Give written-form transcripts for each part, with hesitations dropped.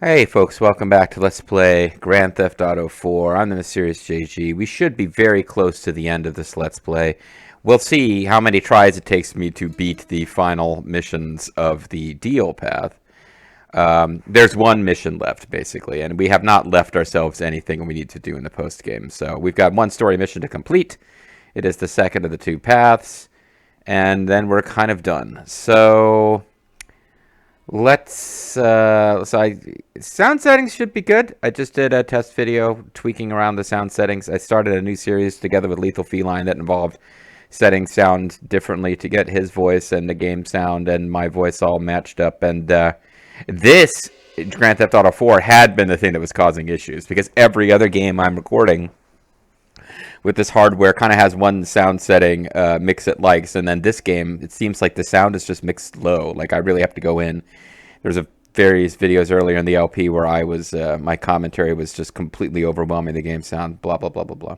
Hey folks, welcome back to Let's Play Grand Theft Auto 4. I'm the Mysterious JG. We should be very close to the end of this Let's Play. We'll see how many tries it takes me to beat the final missions of the deal path. There's one mission left, basically, and we have not left ourselves anything we need to do in the post-game. So we've got one story mission to complete. It is the second of the two paths, and then we're kind of done. So sound settings should be good. I just did a test video tweaking around the sound settings. I started a new series together with Lethal Feline that involved setting sound differently to get his voice and the game sound and my voice all matched up. And this Grand Theft Auto 4 had been the thing that was causing issues because every other game I'm recording with this hardware kind of has one sound setting, mix it likes, and then this game, it seems like the sound is just mixed low. Like I really have to go in. There's various videos earlier in the LP where I was, my commentary was just completely overwhelming the game sound, blah, blah, blah, blah, blah.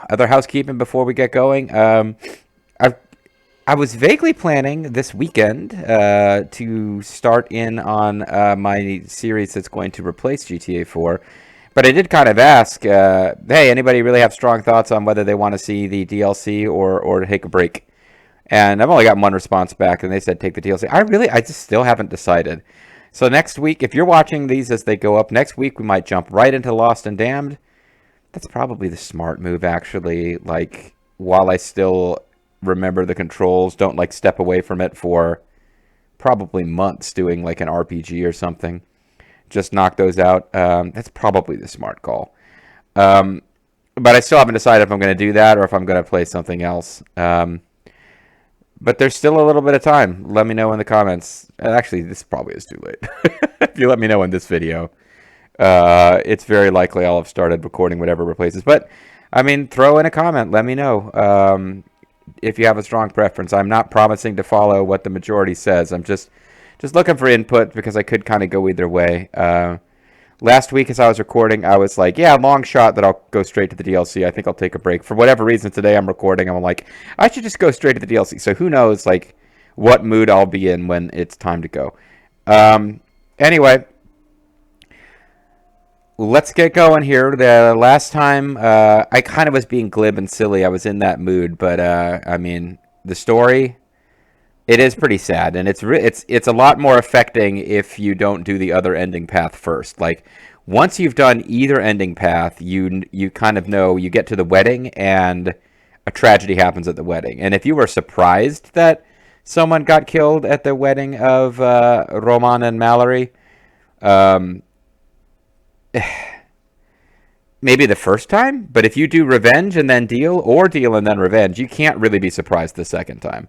Other housekeeping before we get going. I was vaguely planning this weekend to start in on my series that's going to replace GTA 4. But I did kind of ask, hey, anybody really have strong thoughts on whether they want to see the DLC or take a break? And I've only gotten one response back, and they said take the DLC. I just still haven't decided. So next week, if you're watching these as they go up, next week we might jump right into Lost and Damned. That's probably the smart move, actually. Like, while I still remember the controls, don't, like, step away from it for probably months doing, like, an RPG or something. Just knock those out. That's probably the smart call. But I still haven't decided if I'm going to do that or if I'm going to play something else. But there's still a little bit of time. Let me know in the comments. Actually, this probably is too late. If you let me know in this video, it's very likely I'll have started recording whatever replaces. But, I mean, throw in a comment. Let me know if you have a strong preference. I'm not promising to follow what the majority says. I'm just looking for input because I could kind of go either way. Last week as I was recording, I was like, yeah, long shot that I'll go straight to the DLC. I think I'll take a break. For whatever reason, today I'm recording. I'm like, I should just go straight to the DLC. So who knows, like, what mood I'll be in when it's time to go. Anyway, let's get going here. The last time, I kind of was being glib and silly. I was in that mood. But, I mean, the story, it is pretty sad, and it's a lot more affecting if you don't do the other ending path first. Like, once you've done either ending path, you kind of know you get to the wedding, and a tragedy happens at the wedding. And if you were surprised that someone got killed at the wedding of Roman and Mallory, maybe the first time. But if you do revenge and then deal, or deal and then revenge, you can't really be surprised the second time.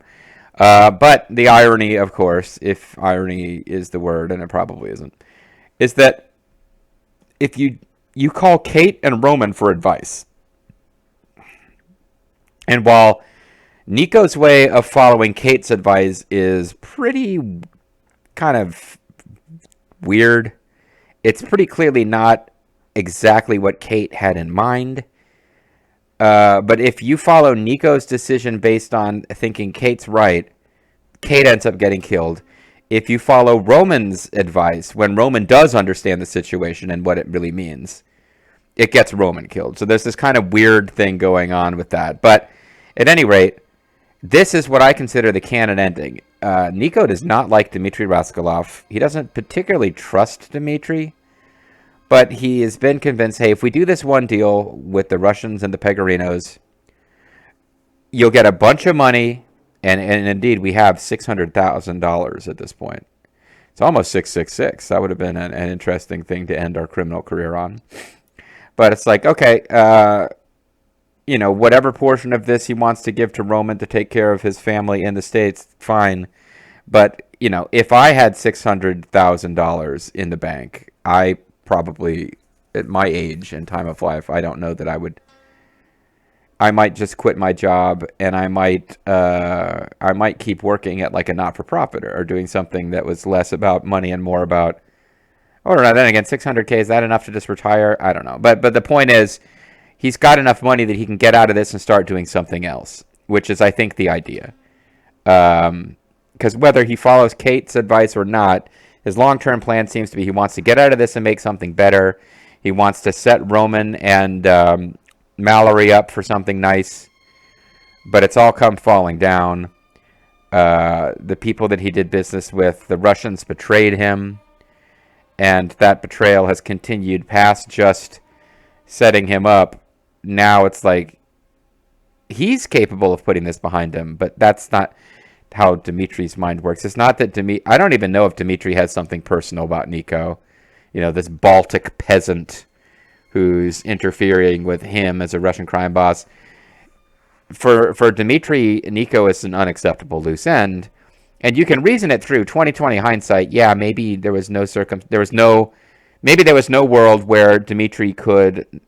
But the irony, of course, if irony is the word, and it probably isn't, is that if you call Kate and Roman for advice, and while Nico's way of following Kate's advice is pretty kind of weird, it's pretty clearly not exactly what Kate had in mind. But if you follow Nico's decision based on thinking Kate's right, Kate ends up getting killed. If you follow Roman's advice, when Roman does understand the situation and what it really means, it gets Roman killed. So there's this kind of weird thing going on with that. But at any rate, this is what I consider the canon ending. Nico does not like Dmitri Rascalov. He doesn't particularly trust Dmitri. But he has been convinced, hey, if we do this one deal with the Russians and the Pegorinos, you'll get a bunch of money, and indeed we have $600,000 at this point. It's almost 666. That would have been an interesting thing to end our criminal career on. But it's like, okay, whatever portion of this he wants to give to Roman to take care of his family in the States, fine. But, if I had $600,000 in the bank, I probably at my age and time of life, I don't know that I might just quit my job, and I might keep working at like a not-for-profit or doing something that was less about money and more about, oh, no, then again, 600K, is that enough to just retire? I don't know. But the point is, he's got enough money that he can get out of this and start doing something else, which is, I think, the idea. Because whether he follows Kate's advice or not, His long-term plan seems to be he wants to get out of this and make something better. He wants to set Roman and Mallory up for something nice, but it's all come falling down. The people that he did business with, the Russians betrayed him, and that betrayal has continued past just setting him up. Now it's like he's capable of putting this behind him, but that's not how Dmitri's mind works. It's not that I don't even know if Dmitri has something personal about Nico. You know, this Baltic peasant who's interfering with him as a Russian crime boss. For Dmitri, Nico is an unacceptable loose end, and you can reason it through. 2020 hindsight, yeah, maybe there was no world where Dmitri could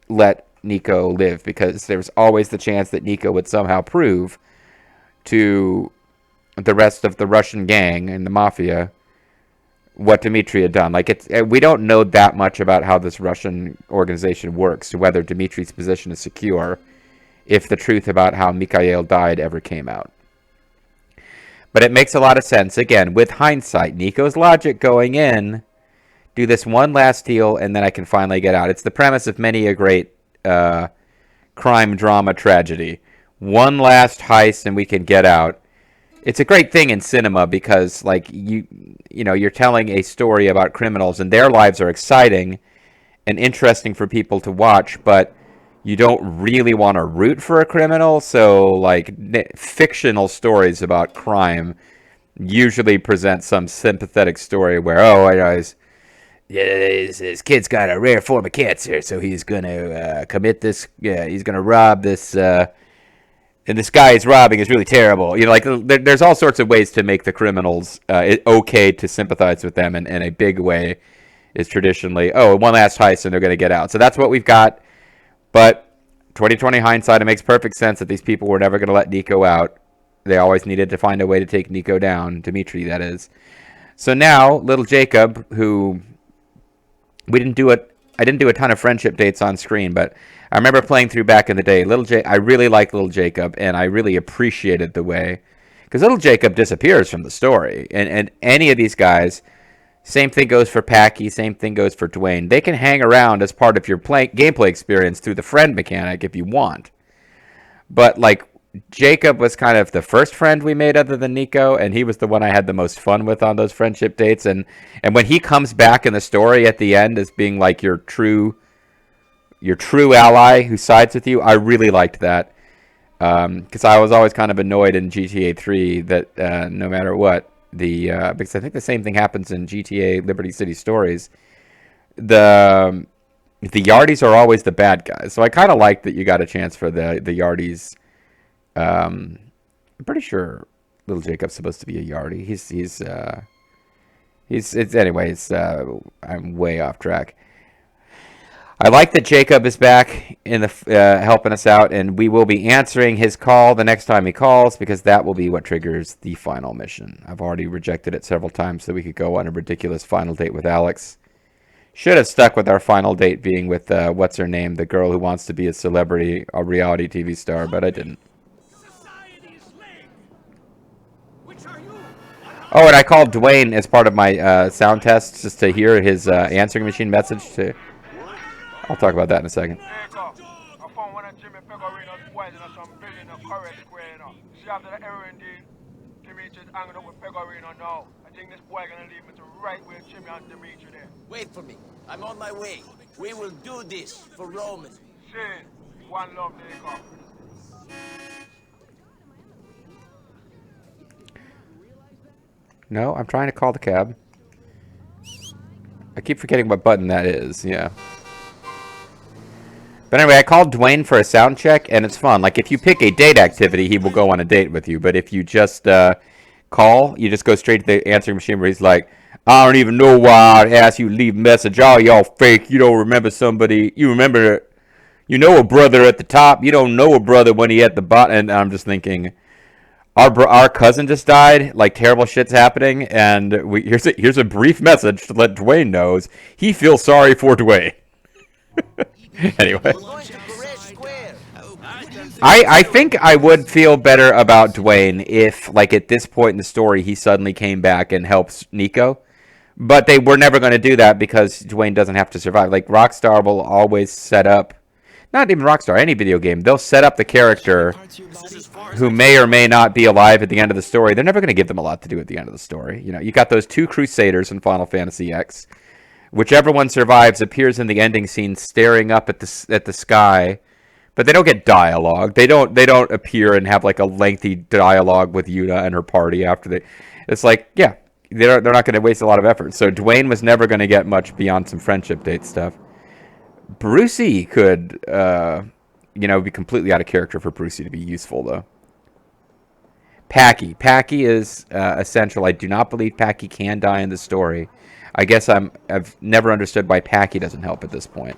let Nico live, because there was always the chance that Nico would somehow prove to the rest of the Russian gang and the mafia what Dmitri had done. Like, we don't know that much about how this Russian organization works, whether Dmitri's position is secure, if the truth about how Mikhail died ever came out. But it makes a lot of sense, again, with hindsight. Nico's logic going in, do this one last deal, and then I can finally get out. It's the premise of many a great crime drama tragedy. One last heist, and we can get out. It's a great thing in cinema because, like, you're telling a story about criminals, and their lives are exciting and interesting for people to watch, but you don't really want to root for a criminal. So, like, fictional stories about crime usually present some sympathetic story where, his kid's got a rare form of cancer, so he's going to commit this. Yeah, he's going to rob this. And this guy he's robbing is really terrible. You know, like, there's all sorts of ways to make the criminals okay to sympathize with them, and a big way is traditionally, one last heist and they're going to get out. So that's what we've got. But 2020 hindsight, it makes perfect sense that these people were never going to let Nico out. They always needed to find a way to take Nico down, Dmitri, that is. So now, little Jacob, who I didn't do a ton of friendship dates on screen, but I remember playing through back in the day. I really liked Little Jacob, and I really appreciated the way, because Little Jacob disappears from the story, and any of these guys, same thing goes for Packy, same thing goes for Dwayne. They can hang around as part of your gameplay experience through the friend mechanic if you want. But, like, Jacob was kind of the first friend we made other than Nico, and he was the one I had the most fun with on those friendship dates. And when he comes back in the story at the end as being like your true ally who sides with you, I really liked that. Because I was always kind of annoyed in GTA 3 that no matter what, because I think the same thing happens in GTA Liberty City Stories, the Yardies are always the bad guys. So I kind of liked that you got a chance for the Yardies. I'm pretty sure Little Jacob's supposed to be a Yardie. Anyways, I'm way off track. I like that Jacob is back in the helping us out, and we will be answering his call the next time he calls, because that will be what triggers the final mission. I've already rejected it several times so we could go on a ridiculous final date with Alex. Should have stuck with our final date being with, what's her name, the girl who wants to be a celebrity, a reality TV star, but I didn't. Oh, and I called Dwayne as part of my sound test just to hear his answering machine message. I'll talk about that in a second. I found one of Jimmy Pegorino's boys in some building in the correct square, you know. See, after the errand deal, Dimitri's hanging up with Pegorino now. I think this boy gonna leave me to right with Jimmy and Dimitri there. Wait for me. I'm on my way. We will do this for Roman. See, one love, Nico. No, I'm trying to call the cab. I keep forgetting what button that is, yeah. But anyway, I called Dwayne for a sound check, and it's fun. Like, if you pick a date activity, he will go on a date with you. But if you just call, you just go straight to the answering machine where he's like, I don't even know why I'd ask you to leave a message. Oh, y'all fake. You don't remember somebody. You remember, you know a brother at the top. You don't know a brother when he at the bottom. And I'm just thinking, our cousin just died. Like, terrible shit's happening. And here's a brief message to let Dwayne knows. He feels sorry for Dwayne. Anyway, I think I would feel better about Dwayne if, like, at this point in the story, he suddenly came back and helps Nico. But they were never going to do that because Dwayne doesn't have to survive. Like, Rockstar will always set up, not even Rockstar, any video game, they'll set up the character who may or may not be alive at the end of the story. They're never going to give them a lot to do at the end of the story. You know, you got those 2 Crusaders in Final Fantasy X. Whichever one survives appears in the ending scene staring up at the sky, but they don't get dialogue. They don't appear and have like a lengthy dialogue with Yuta and her party after they. It's like, yeah, they're not going to waste a lot of effort. So Dwayne was never going to get much beyond some friendship date stuff. Brucey could, be completely out of character for Brucey to be useful though. Packy is essential. I do not believe Packy can die in the story. I guess I've never understood why Packy doesn't help at this point.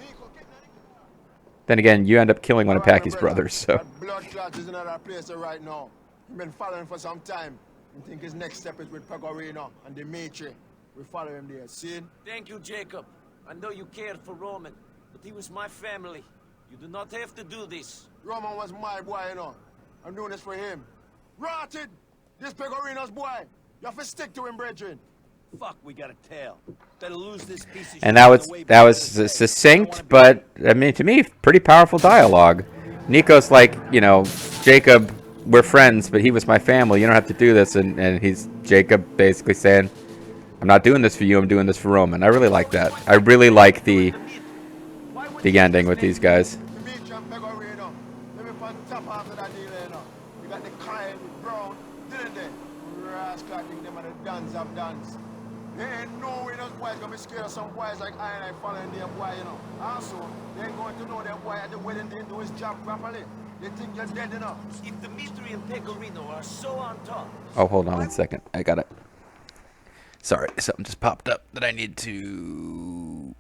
Then again, you end up killing one of Packy's brothers, so. That blood clot is in another place right now. We've been following for some time. I think his next step is with Pegorino and Dmitri. We follow him there, see? Thank you, Jacob. I know you cared for Roman, but he was my family. You do not have to do this. Roman was my boy, you know. I'm doing this for him. Rotted! This Pegorino's boy. You have to stick to him, brethren. Fuck, we got a tail. Better lose this piece of And shit that was succinct, but I mean, to me, pretty powerful dialogue. Nico's like, Jacob, we're friends, but he was my family. You don't have to do this, and he's Jacob basically saying, I'm not doing this for you. I'm doing this for Roman. I really like that. I really like the ending with these guys. Dmitri and Pegorino. Let me put top after that deal, you know. You got the Kyle with Brown, didn't they? Rascal, I think them are the dance of dance. They ain't no way those boys gonna be scared of some boys like I and I following their boy, you know. Also, they ain't going to know their boy at the wedding didn't do his job properly. They think you're dead enough. If Dmitri and Pegorino are so on top. Oh, hold on 1 second. I got it. Sorry, something just popped up that I need to...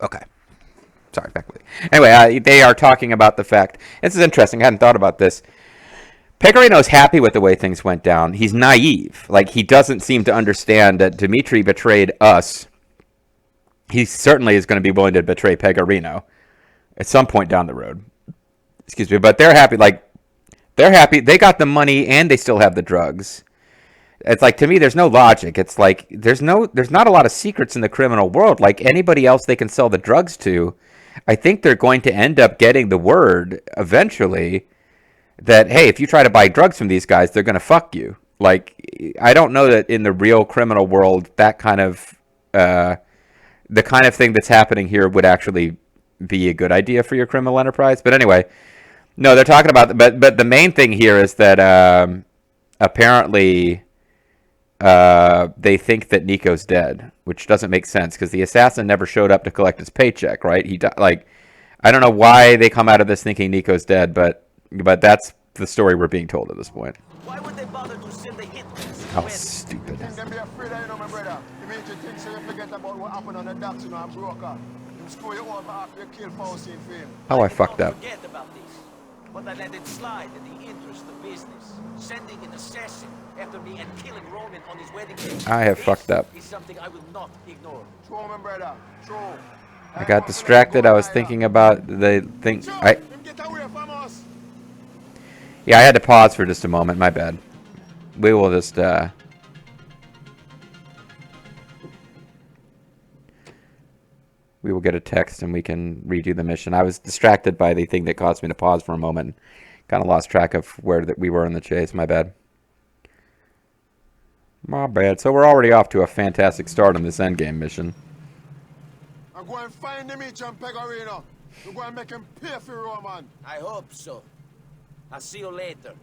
Okay. Sorry, back with you. Anyway, they are talking about the fact... This is interesting. I hadn't thought about this. Pegorino's happy with the way things went down. He's naive. Like, he doesn't seem to understand that Dmitri betrayed us. He certainly is going to be willing to betray Pegorino at some point down the road. Excuse me. But they're happy. Like, they're happy. They got the money and they still have the drugs. It's like, to me, there's no logic. It's like, there's not a lot of secrets in the criminal world. Like, anybody else they can sell the drugs to, I think they're going to end up getting the word eventually that, hey, if you try to buy drugs from these guys, they're going to fuck you. Like, I don't know that in the real criminal world, that kind of, the kind of thing that's happening here would actually be a good idea for your criminal enterprise. But anyway, no, they're talking about, but the main thing here is that apparently they think that Nico's dead, which doesn't make sense because the assassin never showed up to collect his paycheck, right? I don't know why they come out of this thinking Nico's dead, but that's the story we're being told at this point. Why would they bother to send a hit? How stupid. Think them be afraid of you, know, my brother. Dmitri thinks you forget about what happened on the docks, you know, and broker. Them screw you over after you kill Faustine for him. How I fucked up. Forget about this. But I let it slide in the interest of business. Sending an assassin after me and killing Roman on his wedding day. I have fucked up. Is something I will not ignore. True, my brother. True. I got distracted. I was thinking about the thing. Get away from us. Yeah, I had to pause for just a moment. My bad. We will just, we will get a text and we can redo the mission. I was distracted by the thing that caused me to pause for a moment. Kind of lost track of where we were in the chase. My bad. My bad. So we're already off to a fantastic start on this endgame mission. I'm going to find Dmitri and Pegorino. We're going to make him pay for Roman. I hope so. I'll see you later.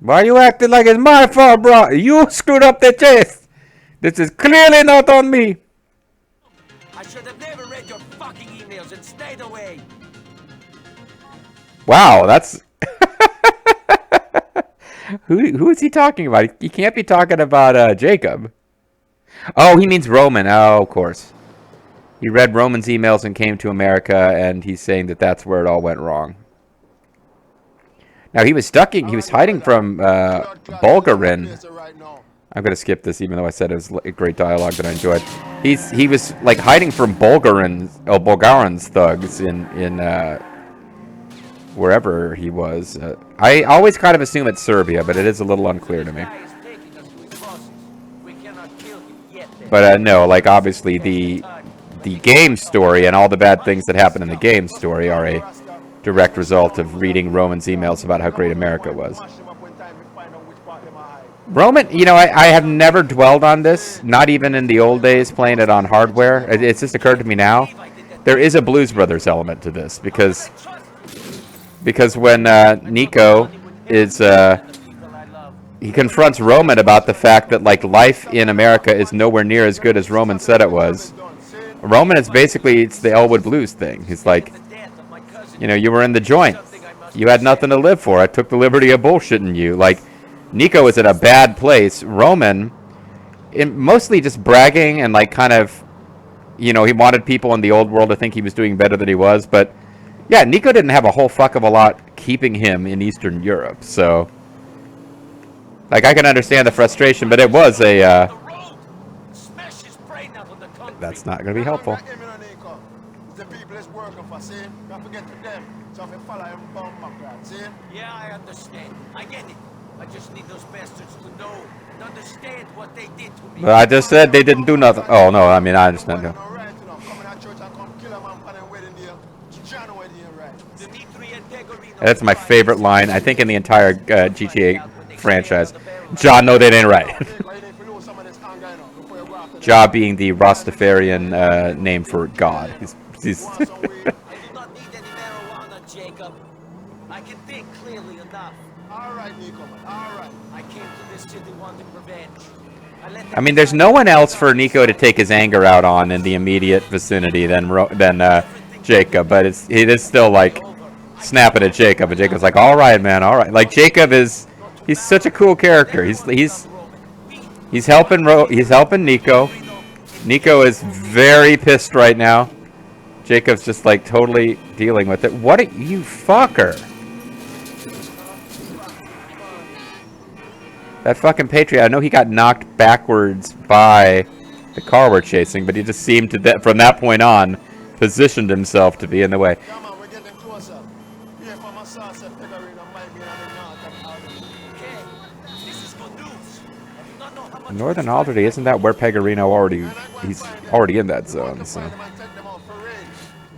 Why are you acting like it's my fault, bro? You screwed up the chase. This is clearly not on me. I should have never read your fucking emails and stayed away. Wow, that's... Who is he talking about? He can't be talking about Jacob. Oh, he means Roman. Oh, of course. He read Roman's emails and came to America, and he's saying that that's where it all went wrong. Now, he was hiding from Bulgarin. I'm going to skip this, even though I said it was a great dialogue that I enjoyed. He was, like, hiding from Bulgarin's thugs in wherever he was. I always kind of assume it's Serbia, but it is a little unclear to me. We cannot kill him yet. But no, like obviously the game story and all the bad things that happen in the game story are a direct result of reading Roman's emails about how great America was. Roman, you know, I have never dwelled on this, not even in the old days playing it on hardware. It's just occurred to me now. There is a Blues Brothers element to this because when Nico is he confronts Roman about the fact that like life in America is nowhere near as good as Roman said it was. Roman is basically, it's the Elwood Blues thing. He's like, you know, you were in the joint. You had nothing to live for. I took the liberty of bullshitting you. Like, Nico is in a bad place. Roman, mostly just bragging and like kind of, you know, he wanted people in the old world to think he was doing better than he was. But yeah, Nico didn't have a whole fuck of a lot keeping him in Eastern Europe. So, like, I can understand the frustration, but it was a, that's not going to be helpful. Yeah, I understand. I get it. I just need those bastards to know and understand what they did to me. But I just said they didn't do nothing. Oh, no, I mean, I understand. Dmitri and Pegorino. That's my favorite line, I think, in the entire GTA franchise. John, no, that ain't right. Jah being the Rastafarian name for God. He's I do not need any marijuana, Jacob. I can think clearly enough. All right, Nico, man. All right. I came to this city wanting revenge. I mean, there's no one else for Nico to take his anger out on in the immediate vicinity than Jacob, but it is still like snapping at Jacob, and Jacob's like, all right, man, all right. Like, Jacob he's such a cool character. He's helping Nico. Nico is very pissed right now. Jacob's just like totally dealing with it. What a you fucker. That fucking Patriot, I know he got knocked backwards by the car we're chasing, but he just seemed to, from that point on, positioned himself to be in the way. Come on, we're getting closer. Here from my son said Pegorino might be on the north of Albany. Okay, this is good news. I do not know how much Northern Alderdy, isn't that where Pegorino he's already in that zone, so.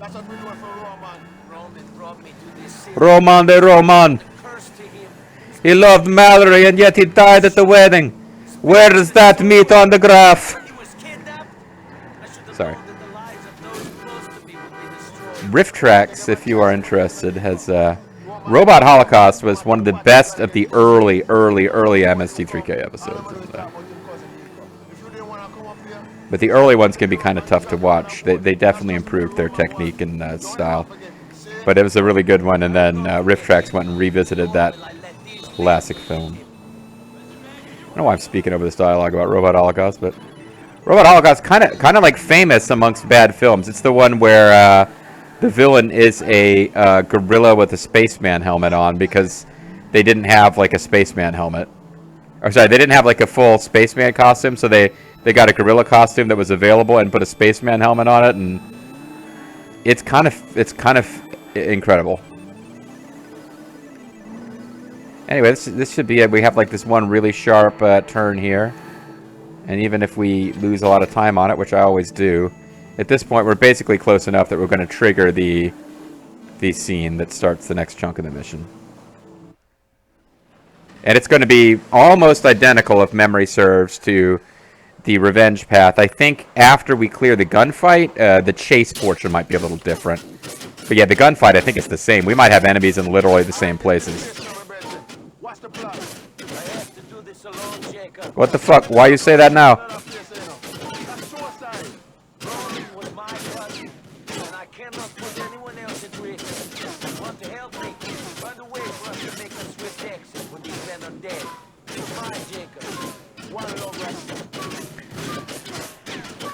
That's what we're doing for Roman. Roman brought me to this city. Roman de Roman. Curse to him. He loved Mallory and yet he died at the wedding. Where is that meat on the graph? He was kidnapped. I should have Sorry. known that the lives of those close to me would be destroyed. Rift Tracks, if you are interested, has Robot Holocaust was one of the best of the early MST3K episodes. But the early ones can be kind of tough to watch. They definitely improved their technique and style. But it was a really good one, and then Rift Tracks went and revisited that classic film. I don't know why I'm speaking over this dialogue about Robot Holocaust, but Robot Holocaust kind of like famous amongst bad films. It's the one where the villain is a gorilla with a spaceman helmet on because they didn't have like a spaceman helmet. Or sorry, they didn't have like a full spaceman costume, so they got a gorilla costume that was available and put a spaceman helmet on it, and it's kind of incredible. Anyway, this should be it. We have like this one really sharp turn here, and even if we lose a lot of time on it, which I always do, at this point we're basically close enough that we're going to trigger the scene that starts the next chunk of the mission. And it's going to be almost identical, if memory serves, to the revenge path. I think after we clear the gunfight, the chase portion might be a little different. But yeah, the gunfight, I think it's the same. We might have enemies in literally the same places. What the fuck? Why you say that now?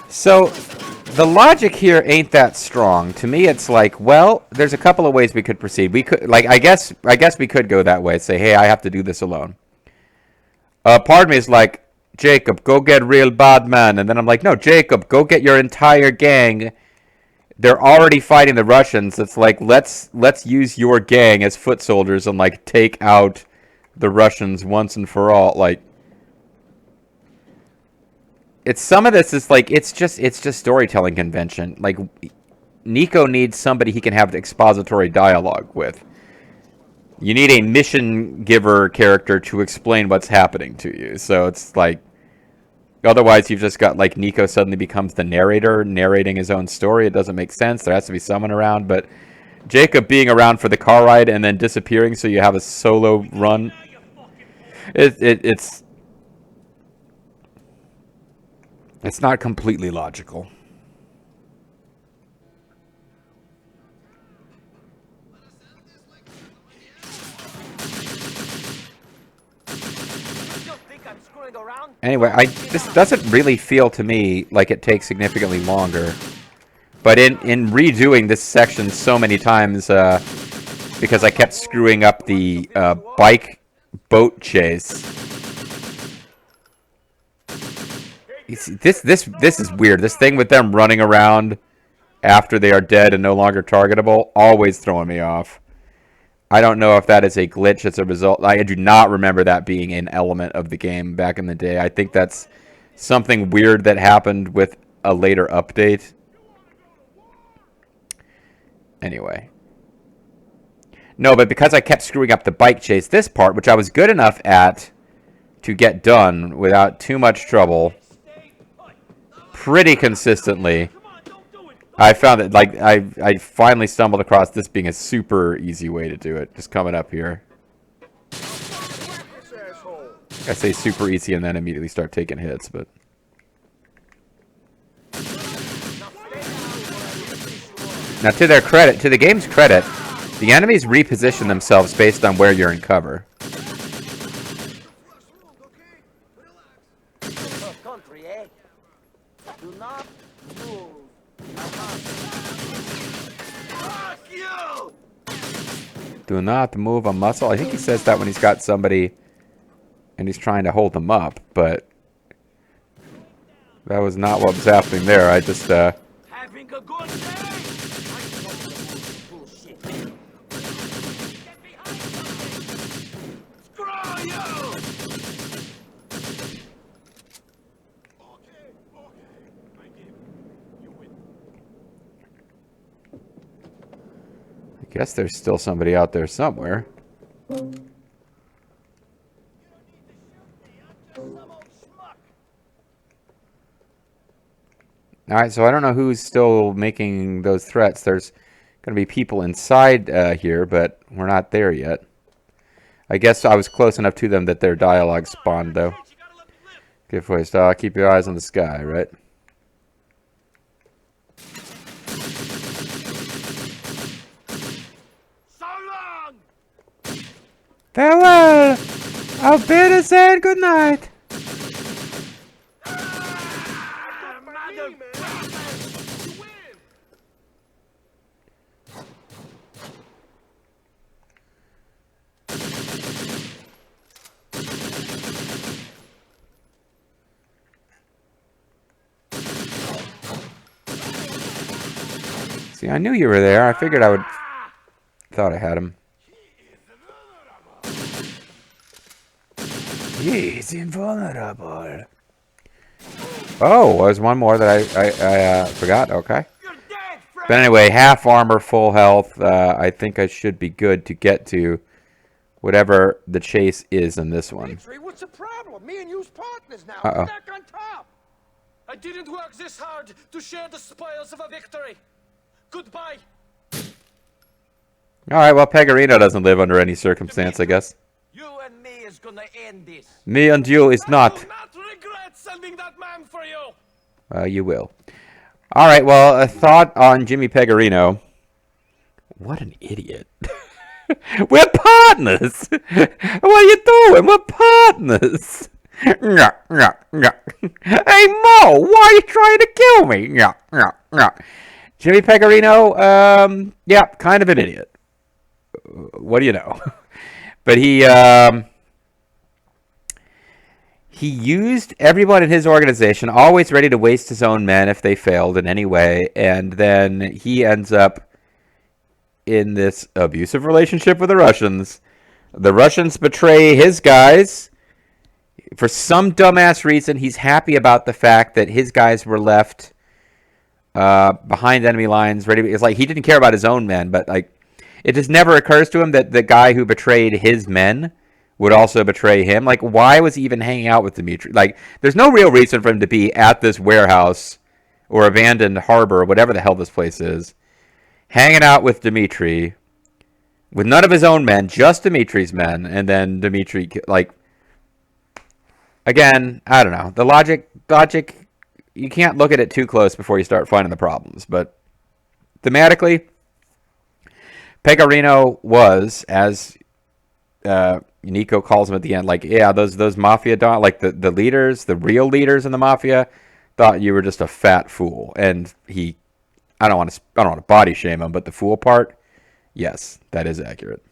So, the logic here ain't that strong. To me, it's like, well, there's a couple of ways we could proceed. We could, like, I guess we could go that way. Say, hey, I have to do this alone. Part of me is like, Jacob, go get real bad man. And then I'm like, no, Jacob, go get your entire gang. They're already fighting the Russians. It's like, let's use your gang as foot soldiers and, like, take out the Russians once and for all. Like, it's some of this is like it's just storytelling convention. Like Nico needs somebody he can have expository dialogue with. You need a mission giver character to explain what's happening to you. So it's like, otherwise you've just got like Nico suddenly becomes the narrator, narrating his own story. It doesn't make sense. There has to be someone around. But Jacob being around for the car ride and then disappearing so you have a solo run, it's not completely logical. Anyway, this doesn't really feel to me like it takes significantly longer. But in redoing this section so many times, because I kept screwing up the bike boat chase. You see, this is weird. This thing with them running around after they are dead and no longer targetable, always throwing me off. I don't know if that is a glitch as a result. I do not remember that being an element of the game back in the day. I think that's something weird that happened with a later update. Anyway. No, but because I kept screwing up the bike chase, this part, which I was good enough at to get done without too much trouble, pretty consistently, I found that, like, I finally stumbled across this being a super easy way to do it. Just coming up here. I say super easy and then immediately start taking hits, but... Now, to their credit, to the game's credit, the enemies reposition themselves based on where you're in cover. Do not move a muscle. I think he says that when he's got somebody and he's trying to hold them up, but that was not what was happening there. I just, Having a good day. Screw you! I guess there's still somebody out there somewhere. Alright, so I don't know who's still making those threats. There's going to be people inside here, but we're not there yet. I guess I was close enough to them that their dialogue spawned, though. Give way, star. Keep your eyes on the sky, right? So long! Farewell! I'll bid us say good night. See, I knew you were there. I figured I would... Thought I had him. He's invulnerable. Oh, there's one more that I forgot. Okay. But anyway, half armor, full health. I think I should be good to get to whatever the chase is in this one. Dmitri, what's the problem? Me and you's partners now. Uh-oh. We're back on top. I didn't work this hard to share the spoils of a victory. Goodbye. Alright, well, Pegorino doesn't live under any circumstance, I guess. You and me is gonna end this. Me and you is not. I do not regret sending that man for you. You will. Alright, well, a thought on Jimmy Pegorino. What an idiot. We're partners! What are you doing? We're partners! Hey, Mo! Why are you trying to kill me? Jimmy Pegorino, yeah, kind of an idiot. What do you know? But he used everyone in his organization, always ready to waste his own men if they failed in any way, and then he ends up in this abusive relationship with the Russians. The Russians betray his guys. For some dumbass reason, he's happy about the fact that his guys were left behind enemy lines. Ready. It's like he didn't care about his own men, but like it just never occurs to him that the guy who betrayed his men would also betray him. Like, why was he even hanging out with Dmitri? Like, there's no real reason for him to be at this warehouse or abandoned harbor, or whatever the hell this place is, hanging out with Dmitri, with none of his own men, just Dmitri's men, and then Dmitri, like, again, I don't know. The logic, you can't look at it too close before you start finding the problems, but thematically, Pegorino was, as Nico calls him at the end, like, yeah, those mafia don, like the leaders, the real leaders in the mafia, thought you were just a fat fool, and I don't want to body shame him, but the fool part, yes, that is accurate.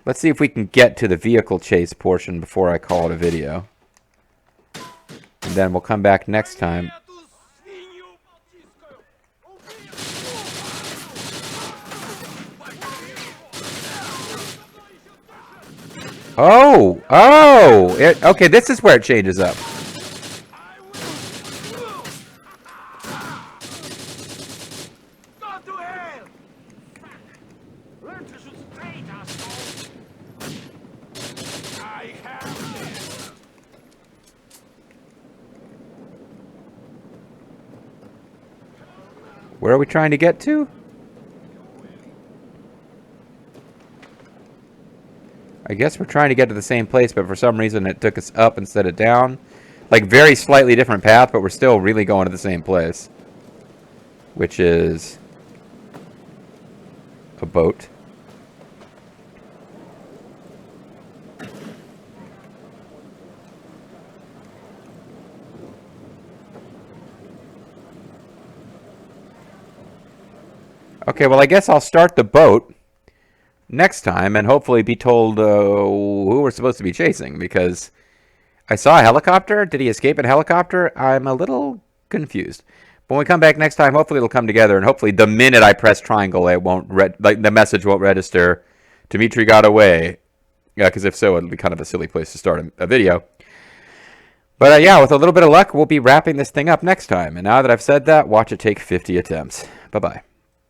Let's see if we can get to the vehicle chase portion before I call it a video, and then we'll come back next time. Okay, this is where it changes up. Where are we trying to get to? I guess we're trying to get to the same place, but for some reason it took us up instead of down. Like, very slightly different path, but we're still really going to the same place. Which is a boat. Okay, well, I guess I'll start the boat next time and hopefully be told who we're supposed to be chasing, because I saw a helicopter. Did he escape in a helicopter? I'm a little confused. When we come back next time, hopefully it'll come together, and hopefully the minute I press triangle, it won't like the message won't register. Dmitri got away. Yeah, because if so, it'll be kind of a silly place to start a video. But yeah, with a little bit of luck, we'll be wrapping this thing up next time. And now that I've said that, watch it take 50 attempts. Bye-bye.